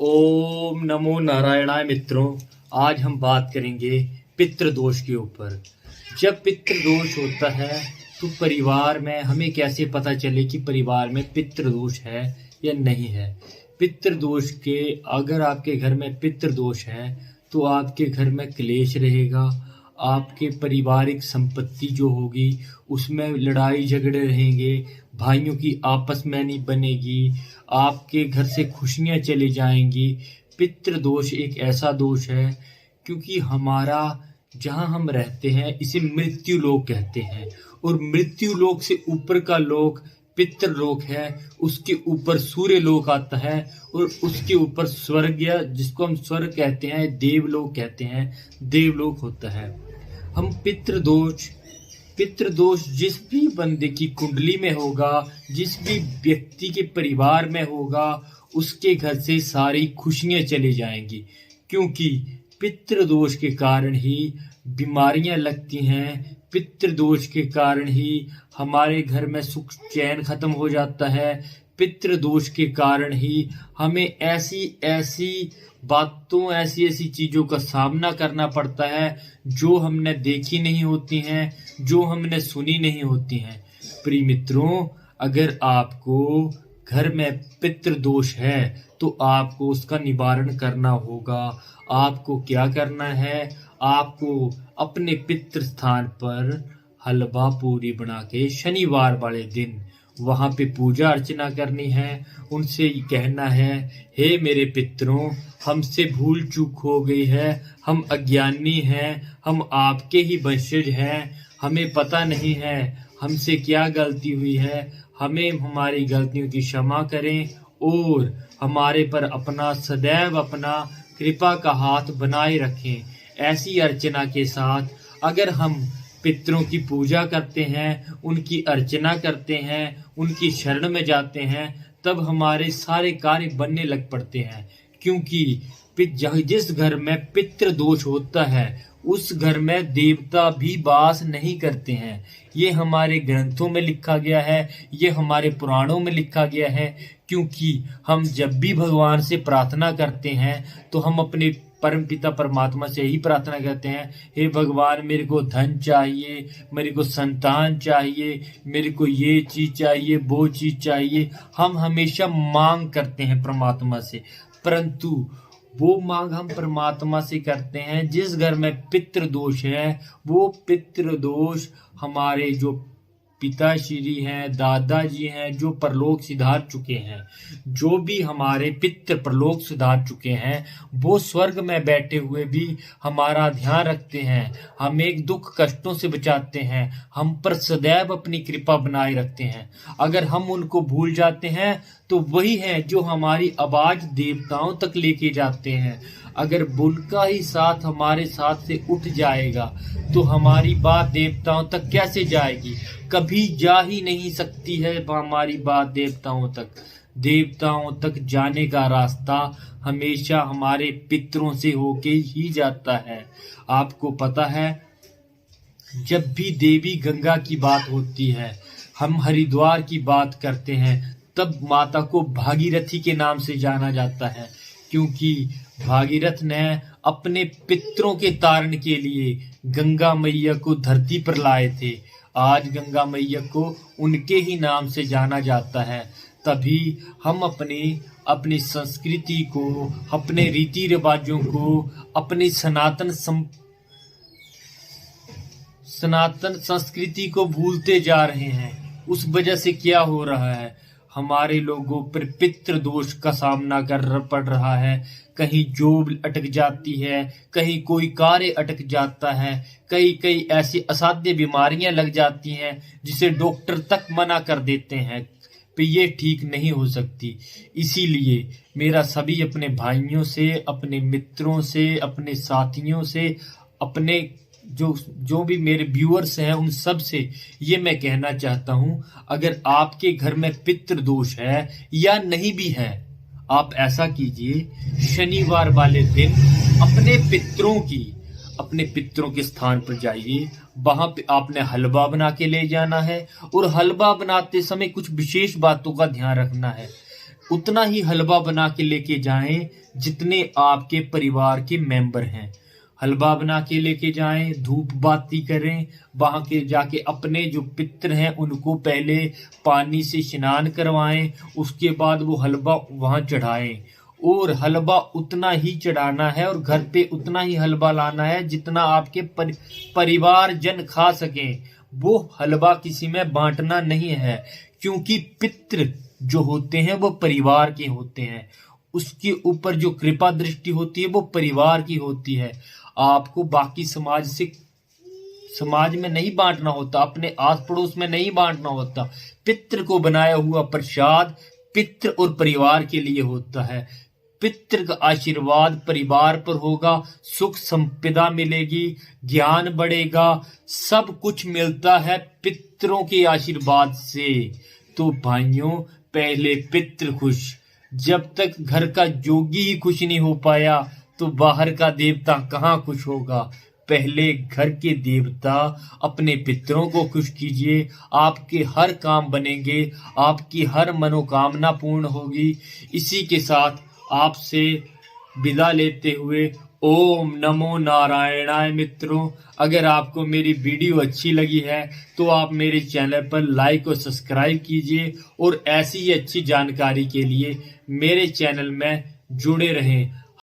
ओम नमो नारायणाय मित्रों। आज हम बात करेंगे पितृदोष के ऊपर। जब पितृदोष होता है तो परिवार में हमें कैसे पता चले कि परिवार में पितृदोष है या नहीं है। पितृदोष के अगर आपके घर में पितृदोष है तो आपके घर में क्लेश रहेगा। आपके पारिवारिक संपत्ति जो होगी उसमें लड़ाई झगड़े रहेंगे, भाइयों की आपस में नहीं बनेगी, आपके घर से खुशियां चली जाएंगी। पितृदोष एक ऐसा दोष है क्योंकि हमारा जहाँ हम रहते हैं इसे मृत्यु लोक कहते हैं, और मृत्यु लोक से ऊपर का लोक पितृलोक है। उसके ऊपर सूर्य लोक आता है और उसके ऊपर स्वर्ग, या जिसको हम स्वर्ग कहते हैं, देवलोक कहते हैं, देवलोक होता है। हम पितृदोष जिस भी बंदे की कुंडली में होगा, जिस भी व्यक्ति के परिवार में होगा, उसके घर से सारी खुशियां चली जाएंगी। क्योंकि पितृदोष के कारण ही बीमारियां लगती हैं, पितृदोष के कारण ही हमारे घर में सुख चैन खत्म हो जाता है। पितृदोष के कारण ही हमें ऐसी ऐसी चीजों का सामना करना पड़ता है जो हमने देखी नहीं होती हैं, जो हमने सुनी नहीं होती हैं। प्रिय मित्रों, अगर आपको घर में पितृदोष है तो आपको उसका निवारण करना होगा। आपको क्या करना है? आपको अपने पितृ स्थान पर हलवा पूरी बना के शनिवार वाले दिन वहां पे पूजा अर्चना करनी है। उनसे कहना है, हे मेरे पितरों, हमसे भूल चूक हो गई है, हम अज्ञानी हैं, हम आपके ही वंशज हैं, हमें पता नहीं है हमसे क्या गलती हुई है, हमें हमारी गलतियों की क्षमा करें और हमारे पर अपना सदैव अपना कृपा का हाथ बनाए रखें। ऐसी अर्चना के साथ अगर हम पितरों की पूजा करते हैं, उनकी अर्चना करते हैं, उनकी शरण में जाते हैं, तब हमारे सारे कार्य बनने लग पड़ते हैं। क्योंकि जिस घर में पितृदोष होता है उस घर में देवता भी वास नहीं करते हैं। ये हमारे ग्रंथों में लिखा गया है, ये हमारे पुराणों में लिखा गया है। क्योंकि हम जब भी भगवान से प्रार्थना करते हैं तो हम अपने परम पिता परमात्मा से ही प्रार्थना करते हैं, हे भगवान, मेरे को धन चाहिए, मेरे को संतान चाहिए, मेरे को ये चीज चाहिए, वो चीज चाहिए। हम हमेशा मांग करते हैं परमात्मा से, परंतु वो मांग हम परमात्मा से करते हैं जिस घर में पितृदोष है। वो पितृदोष हमारे जो पिताश्री हैं, दादाजी हैं, जो परलोक सिधार चुके हैं, जो भी हमारे पितृ परलोक सिधार चुके हैं, वो स्वर्ग में बैठे हुए भी हमारा ध्यान रखते हैं, हमें एक दुख कष्टों से बचाते हैं, हम पर सदैव अपनी कृपा बनाए रखते हैं। अगर हम उनको भूल जाते हैं तो वही है जो हमारी आवाज देवताओं तक लेके जाते हैं। अगर उनका ही साथ हमारे साथ से उठ जाएगा तो हमारी बात देवताओं तक कैसे जाएगी? कभी जा ही नहीं सकती है हमारी बात देवताओं तक। देवताओं तक जाने का रास्ता हमेशा हमारे पितरों से होके ही जाता है। आपको पता है, जब भी देवी गंगा की बात होती है, हम हरिद्वार की बात करते हैं, तब माता को भागीरथी के नाम से जाना जाता है। क्योंकि भागीरथ ने अपने पितरों के तारण के लिए गंगा मैया को धरती पर लाए थे। आज गंगा मैया को उनके ही नाम से जाना जाता है। तभी हम अपनी संस्कृति को, अपने रीति रिवाजों को, अपनी सनातन संस्कृति को भूलते जा रहे हैं। उस वजह से क्या हो रहा है? हमारे लोगों पर पितृदोष का सामना कर पड़ रहा है। कहीं जॉब अटक जाती है, कहीं कोई कार्य अटक जाता है, कई ऐसी असाध्य बीमारियां लग जाती हैं जिसे डॉक्टर तक मना कर देते हैं कि ये ठीक नहीं हो सकती। इसीलिए मेरा सभी अपने भाइयों से, अपने मित्रों से, अपने साथियों से, अपने जो भी मेरे व्यूअर्स हैं उन सब से ये मैं कहना चाहता हूं, अगर आपके घर में पितृदोष है या नहीं भी है, आप ऐसा कीजिए, शनिवार वाले दिन अपने पितरों के स्थान पर जाइए। वहां पे आपने हलवा बना के ले जाना है, और हलवा बनाते समय कुछ विशेष बातों का ध्यान रखना है। उतना ही हलवा बना के लेके जाएं जितने आपके परिवार के मेंबर हैं। हलवा बना के लेके जाएं, धूप बाती करें, वहां के जाके अपने जो पितर हैं उनको पहले पानी से स्नान करवाएं, उसके बाद वो हलवा वहां चढ़ाएं। और हलवा उतना ही चढ़ाना है और घर पे उतना ही हलवा लाना है जितना आपके परिवार जन खा सकें। वो हलवा किसी में बांटना नहीं है, क्योंकि पितृ जो होते हैं वो परिवार के होते हैं, उसके ऊपर जो कृपा दृष्टि होती है वो परिवार की होती है। आपको बाकी समाज में नहीं बांटना होता, अपने आस पड़ोस में नहीं बांटना होता। पितृ को बनाया हुआ प्रसाद पितृ और परिवार के लिए होता है। पितृ का आशीर्वाद परिवार पर होगा, सुख संपदा मिलेगी, ज्ञान बढ़ेगा, सब कुछ मिलता है पितरों के आशीर्वाद से। तो भाइयों, पहले पितृ खुश, जब तक घर का जोगी ही खुश नहीं हो पाया तो बाहर का देवता कहाँ खुश होगा। पहले घर के देवता अपने पितरों को खुश कीजिए, आपके हर काम बनेंगे, आपकी हर मनोकामना पूर्ण होगी। इसी के साथ आपसे विदा लेते हुए ओम नमो नारायणाय। मित्रों, अगर आपको मेरी वीडियो अच्छी लगी है तो आप मेरे चैनल पर लाइक और सब्सक्राइब कीजिए और ऐसी ही अच्छी जानकारी के लिए मेरे चैनल में जुड़े रहें।